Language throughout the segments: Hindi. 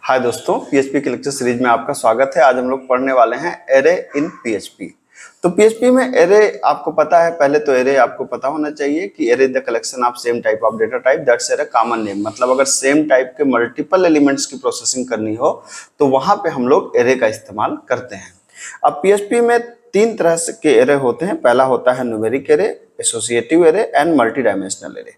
हाय दोस्तों, पीएचपी के लेक्चर सीरीज में आपका स्वागत है। आज हम लोग पढ़ने वाले हैं एरे इन पीएचपी। तो पीएचपी में एरे आपको पता है, पहले तो एरे आपको पता होना चाहिए कि array the collection of same type of data type that's array common name. मतलब अगर सेम टाइप के मल्टीपल एलिमेंट्स की प्रोसेसिंग करनी हो तो वहां पे हम लोग एरे का इस्तेमाल करते हैं। अब पीएचपी में तीन तरह के एरे होते हैं। पहला होता है numeric array, associative array and multi dimensional array.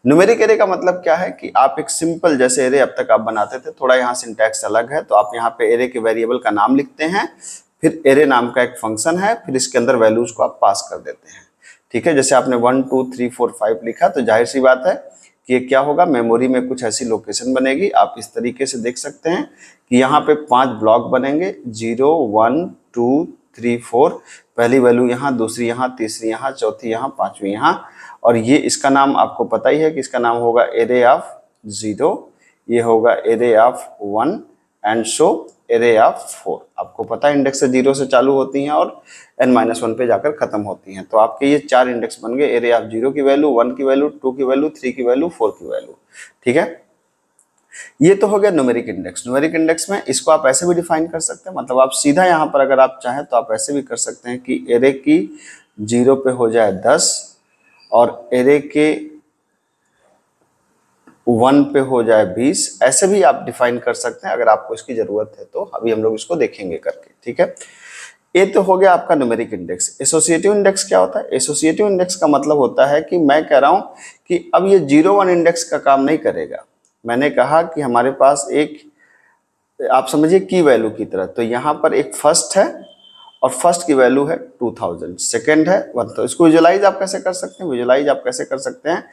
Numeric array का मतलब क्या है कि आप एक सिंपल जैसे एरे अब तक आप बनाते थे, थोड़ा यहाँ सिंटैक्स अलग है। तो आप यहाँ पे एरे के वेरिएबल का नाम लिखते हैं, फिर एरे नाम का एक फंक्शन है, फिर इसके अंदर वैल्यूज को आप पास कर देते हैं। ठीक है, जैसे आपने 1 2 3 4 5 लिखा तो जाहिर सी बात है कि ये क्या होगा, मेमोरी में कुछ ऐसी लोकेशन बनेगी। आप इस तरीके से देख सकते हैं कि यहाँ पे 5 ब्लॉक बनेंगे, 0 1 2 3 4। पहली वैल्यू यहाँ, दूसरी यहाँ, तीसरी यहाँ, चौथी यहाँ, पांचवी यहाँ। और ये इसका नाम आपको पता ही है कि इसका नाम होगा एरे ऑफ 0, ये होगा array of 1 and so array of 4। आपको पता है इंडेक्स 0 से चालू होती हैं और n-1 पे जाकर खत्म होती हैं। तो आपके ये 4 इंडेक्स बन गए, एरे ऑफ 0 की वैल्यू, 1 की वैल्यू, 2 की वैल्यू, 3 की वैल्यू, 4 की वैल्यू। ठीक है, ये तो हो गया न्यूमेरिक इंडेक्स। न्यूमेरिक इंडेक्स में इसको आप ऐसे भी डिफाइन कर सकते हैं, मतलब आप सीधा यहाँ पर अगर आप चाहें तो आप ऐसे भी कर सकते हैं कि एरे की 0 पे हो जाए 10 और एरे के 1 पे हो जाए 20। ऐसे भी आप डिफाइन कर सकते हैं अगर आपको इसकी जरूरत है तो। अभी हम लोग इसको देखेंगे करके। ठीक है, ये तो हो गया आपका न्यूमेरिक इंडेक्स। एसोसिएटिव इंडेक्स क्या होता है? एसोसिएटिव इंडेक्स का मतलब होता है कि मैं कह रहा हूं कि अब ये 0 1 इंडेक्स का काम नहीं करेगा। मैंने कहा कि हमारे पास एक, आप समझिए की वैल्यू की तरह, तो यहाँ पर एक फर्स्ट है और फर्स्ट की वैल्यू है 2000, सेकंड है 1। तो इसको विजुलाइज आप कैसे कर सकते हैं? विजुलाइज आप कैसे कर सकते हैं?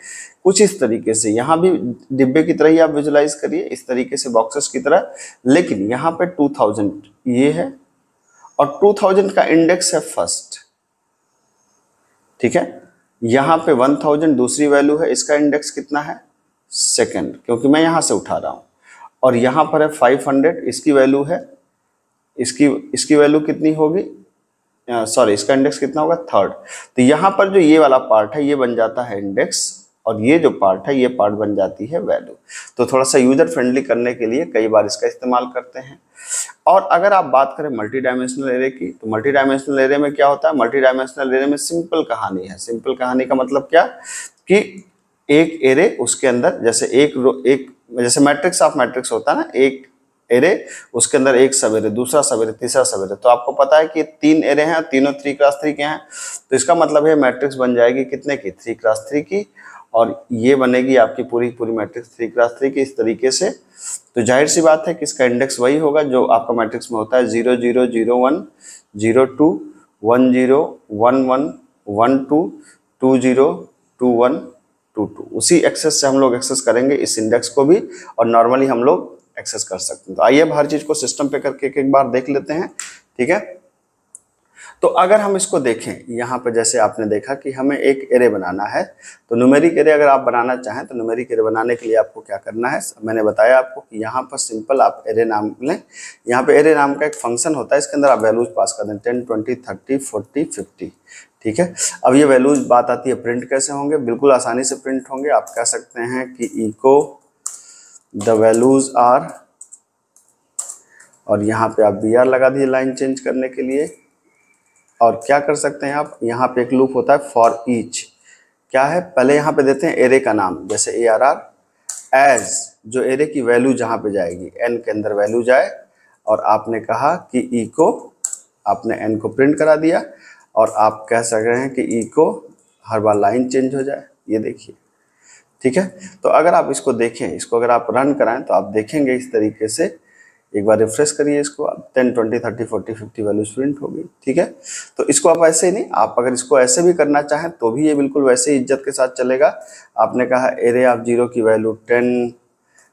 कुछ इस तरीके से, यहाँ भी डिब्बे की तरह ही आप विजुलाइज करिए, इस तरीके से बॉक्सेस की तरह। लेकिन यहाँ पे 2000 ये है और 2000 का इंडेक्स है फर्स्ट। ठीक है, यहाँ पे 1000 दूसरी वैल्यू है, इसका इंडेक्स कितना है? सेकंड, क्योंकि मैं यहाँ से उठा रहा हूँ। और यहाँ पर है 500, इसकी वैल्यू है, इसकी वैल्यू कितनी होगी? सॉरी, इसका इंडेक्स कितना होगा? थर्ड। तो यहाँ पर जो ये वाला पार्ट है ये बन जाता है इंडेक्स और ये जो पार्ट है ये पार्ट बन जाती है वैल्यू। तो थोड़ा सा यूजर फ्रेंडली करने के लिए कई बार इसका इस्तेमाल करते हैं। और अगर आप बात करें मल्टी डायमेंशनल एरे की, तो मल्टी डायमेंशनल एरे में क्या होता है? मल्टी डायमेंशनल एरे में सिंपल कहानी है। सिंपल कहानी का मतलब क्या कि एक एरे, उसके अंदर जैसे एक जैसे मैट्रिक्स ऑफ मैट्रिक्स होता है ना, एक एरे, उसके अंदर एक सब एरे, दूसरा सब एरे, तीसरा सब एरे। तो आपको पता है कि 3 एरे हैं, तीनों 3 क्रॉस 3 के हैं। तो इसका मतलब है मैट्रिक्स बन जाएगी कितने की? 3 क्रॉस 3 की। और ये बनेगी आपकी पूरी पूरी मैट्रिक्स 3 क्रॉस 3 की, इस तरीके से। तो जाहिर सी बात है कि इसका इंडेक्स वही होगा जो आपका मैट्रिक्स में होता है, 0 0 0 1 0 2 1 0 1 1 1 2 2 0 2 1 2 2। उसी एक्सेस से हम लोग एक्सेस करेंगे इस इंडेक्स को भी, और नॉर्मली हम लोग एक्सेस कर सकते हैं। तो आइए अब हर चीज को सिस्टम पे करके एक बार देख लेते हैं। ठीक है, तो अगर हम इसको देखें, यहाँ पे जैसे आपने देखा कि हमें एक एरे बनाना है, तो न्यूमेरिक एरे अगर आप बनाना चाहें तो न्यूमेरिक एरे बनाने के लिए आपको क्या करना है? मैंने बताया आपको कि यहाँ पर सिंपल आप एरे नाम लें। यहाँ पे एरे नाम का एक फंक्शन होता है, इसके अंदर आप वैल्यूज पास कर दें, 10 20 30 40 50। ठीक है, अब ये वैल्यूज बात आती है प्रिंट कैसे होंगे? बिल्कुल आसानी से प्रिंट होंगे। आप कह सकते हैं कि इको द वैल्यूज आर, और यहाँ पे आप br लगा दीजिए लाइन चेंज करने के लिए। और क्या कर सकते हैं आप, यहाँ पे एक लूप होता है फॉर ईच। क्या है? पहले यहाँ पे देते हैं एरे का नाम, जैसे ARR एज, जो एरे की वैल्यू जहाँ पे जाएगी, n के अंदर वैल्यू जाए। और आपने कहा कि इको, आपने n को प्रिंट करा दिया, और आप कह सक रहे हैं कि इको हर बार लाइन चेंज हो जाए। ये देखिए, ठीक है। तो अगर आप इसको देखें, इसको अगर आप रन कराएं तो आप देखेंगे इस तरीके से। एक बार रिफ्रेश करिए इसको, 10 20 30 40 50 वैल्यूज प्रिंट हो गई। ठीक है, तो इसको आप ऐसे ही नहीं, आप अगर इसको ऐसे भी करना चाहें तो भी ये बिल्कुल वैसे ही इज्जत के साथ चलेगा। आपने कहा एरे ऑफ 0 की वैल्यू 10,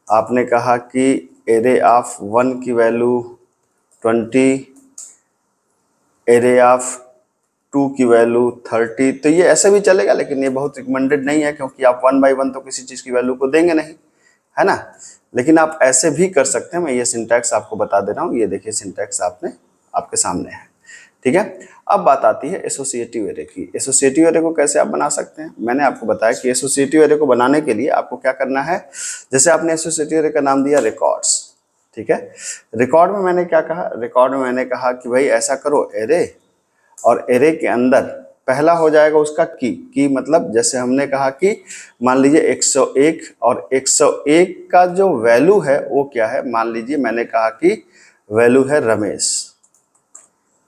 आपने कहा कि एरे ऑफ 1 की वैल्यू 20, एरे ऑफ 2 की वैल्यू 30। तो ये ऐसे भी चलेगा, लेकिन ये बहुत रिकमेंडेड नहीं है, क्योंकि आप 1 बाई 1 तो किसी चीज़ की वैल्यू को देंगे नहीं, है ना। लेकिन आप ऐसे भी कर सकते हैं। मैं ये सिंटैक्स आपको बता दे रहा हूँ, ये देखिए सिंटैक्स आपके सामने है। ठीक है, अब बात आती है एसोसिएटिव एरे की। एसोसिएटिव एरे को कैसे आप बना सकते हैं? मैंने आपको बताया कि एसोसिएटिव एरे को बनाने के लिए आपको क्या करना है। जैसे आपने एसोसिएटिव एरे का नाम दिया रिकॉर्ड्स, ठीक है। रिकॉर्ड में मैंने क्या कहा, रिकॉर्ड में मैंने कहा कि भाई ऐसा करो एरे, और एरे के अंदर पहला हो जाएगा उसका की मतलब जैसे हमने कहा कि मान लीजिए 101 और 101 का जो वैल्यू है वो क्या है, मान लीजिए मैंने कहा कि वैल्यू है रमेश,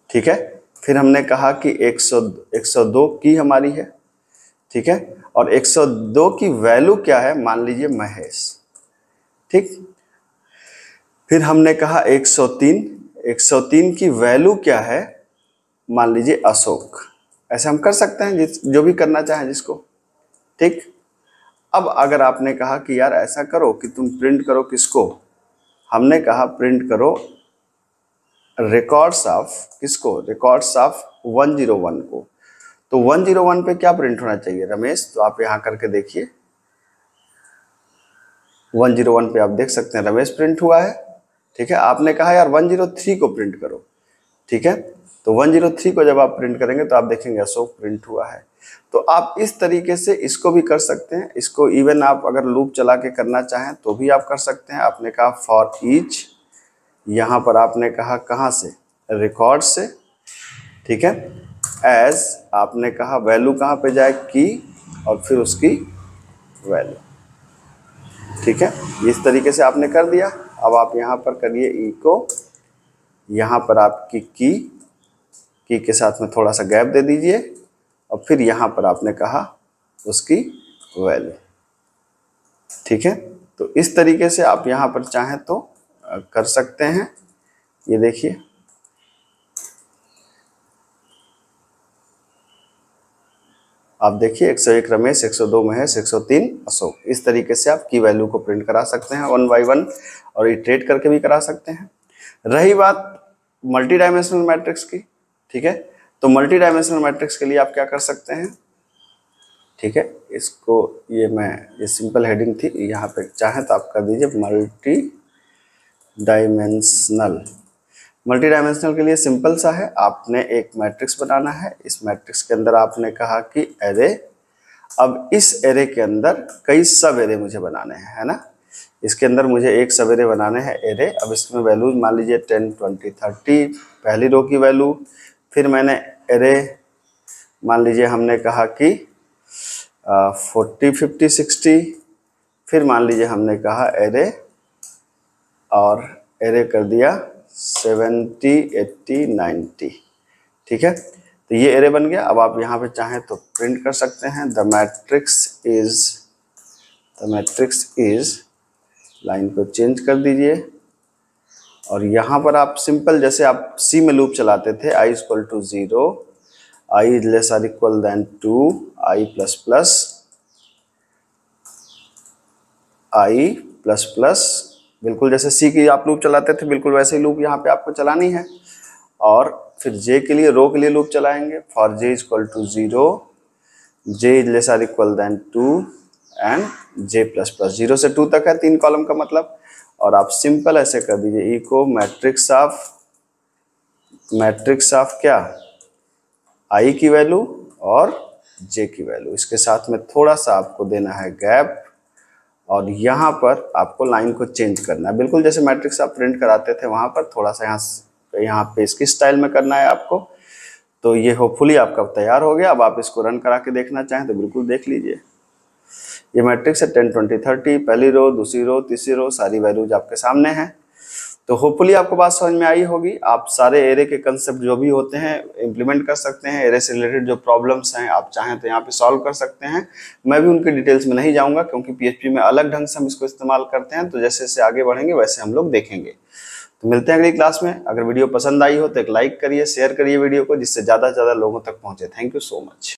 ठीक है। फिर हमने कहा कि 102 की हमारी है, ठीक है, और 102 की वैल्यू क्या है, मान लीजिए महेश, ठीक। फिर हमने कहा 103 की वैल्यू क्या है, मान लीजिए अशोक। ऐसे हम कर सकते हैं जो भी करना चाहे जिसको, ठीक। अब अगर आपने कहा कि यार ऐसा करो कि तुम प्रिंट करो किसको, हमने कहा प्रिंट करो रिकॉर्ड्स ऑफ किसको, रिकॉर्ड्स ऑफ 101 को। तो 101 पे क्या प्रिंट होना चाहिए रमेश, तो आप यहां करके देखिए 101 पे आप देख सकते हैं रमेश प्रिंट हुआ है, ठीक है। आपने कहा यार 103 को प्रिंट करो, ठीक है, तो 103 को जब आप प्रिंट करेंगे तो आप देखेंगे अशोक प्रिंट हुआ है। तो आप इस तरीके से इसको भी कर सकते हैं, इसको इवन आप अगर लूप चला के करना चाहें तो भी आप कर सकते हैं। आपने कहा फॉर ईच, यहाँ पर आपने कहा कहाँ से, रिकॉर्ड से, ठीक है। एज आपने कहा वैल्यू कहाँ पे जाए, की, और फिर उसकी वैल्यू, ठीक है। इस तरीके से आपने कर दिया। अब आप यहाँ पर करिए ई को, यहाँ पर आपकी की के साथ में थोड़ा सा गैप दे दीजिए, और फिर यहाँ पर आपने कहा उसकी वैल्यू, ठीक है। तो इस तरीके से आप यहाँ पर चाहें तो कर सकते हैं। ये देखिए आप देखिए 101 रमेश, 102 महेश, 103 अशोक। इस तरीके से आप की वैल्यू को प्रिंट करा सकते हैं 1 बाय 1, और इटरेट करके भी करा सकते हैं। रही बात मल्टी डायमेंशनल मैट्रिक्स की, ठीक है, तो मल्टी डायमेंशनल मैट्रिक्स के लिए आप क्या कर सकते हैं, ठीक है, इसको ये सिंपल हेडिंग थी, यहाँ पे चाहें तो आप कर दीजिए मल्टी डायमेंशनल। मल्टी डायमेंशनल के लिए सिंपल सा है, आपने एक मैट्रिक्स बनाना है, इस मैट्रिक्स के अंदर आपने कहा कि एरे, अब इस एरे के अंदर कई सब एरे मुझे बनाने हैं, है ना। इसके अंदर मुझे एक सब एरे बनाने हैं एरे। अब इसमें वैल्यूज मान लीजिए 10, 20, 30 पहली रो की वैल्यू। फिर मैंने एरे मान लीजिए हमने कहा कि 40, 50, 60। फिर मान लीजिए हमने कहा एरे, और एरे कर दिया 70, 80, 90, ठीक है। तो ये एरे बन गया। अब आप यहाँ पे चाहें तो प्रिंट कर सकते हैं द मैट्रिक्स इज, लाइन को चेंज कर दीजिए, और यहाँ पर आप सिंपल जैसे आप सी में लूप चलाते थे, i equal to 0, i less or equal than 2, i plus plus, i plus plus, बिल्कुल जैसे सी की आप लूप चलाते थे बिल्कुल वैसे ही लूप यहाँ पे आपको चलानी है। और फिर जे के लिए, रो के लिए लूप चलाएंगे for j equal to 0, j less or equal than 2 and j plus plus, 0 से 2 तक है 3 कॉलम का मतलब। और आप सिंपल ऐसे कर दीजिए ई को मैट्रिक्स ऑफ क्या, i की वैल्यू और j की वैल्यू, इसके साथ में थोड़ा सा आपको देना है गैप, और यहाँ पर आपको लाइन को चेंज करना है, बिल्कुल जैसे मैट्रिक्स आप प्रिंट कराते थे वहाँ पर थोड़ा सा यहाँ पे इसकी स्टाइल में करना है आपको। तो ये होपफुली आपका तैयार हो गया। अब आप इसको रन करा के देखना चाहें तो बिल्कुल देख लीजिए। ये मैट्रिक्स है 10, 20, 30, पहली रो, दूसरी रो, तीसरी रो, सारी वैल्यूज आपके सामने हैं। तो होपफुली आपको बात समझ में आई होगी। आप सारे एरे के कंसेप्ट जो भी होते हैं इम्प्लीमेंट कर सकते हैं। एरे से रिलेटेड जो प्रॉब्लम्स हैं आप चाहें तो यहाँ पे सॉल्व कर सकते हैं। मैं भी उनके डिटेल्स में नहीं जाऊँगा क्योंकि PHP में अलग ढंग से हम इसको इस्तेमाल करते हैं। तो जैसे जैसे आगे बढ़ेंगे वैसे हम लोग देखेंगे। तो मिलते हैं अगली क्लास में। अगर वीडियो पसंद आई हो तो एक लाइक करिए, शेयर करिए वीडियो को, जिससे ज़्यादा से ज़्यादा लोगों तक पहुँचे। Thank you so much.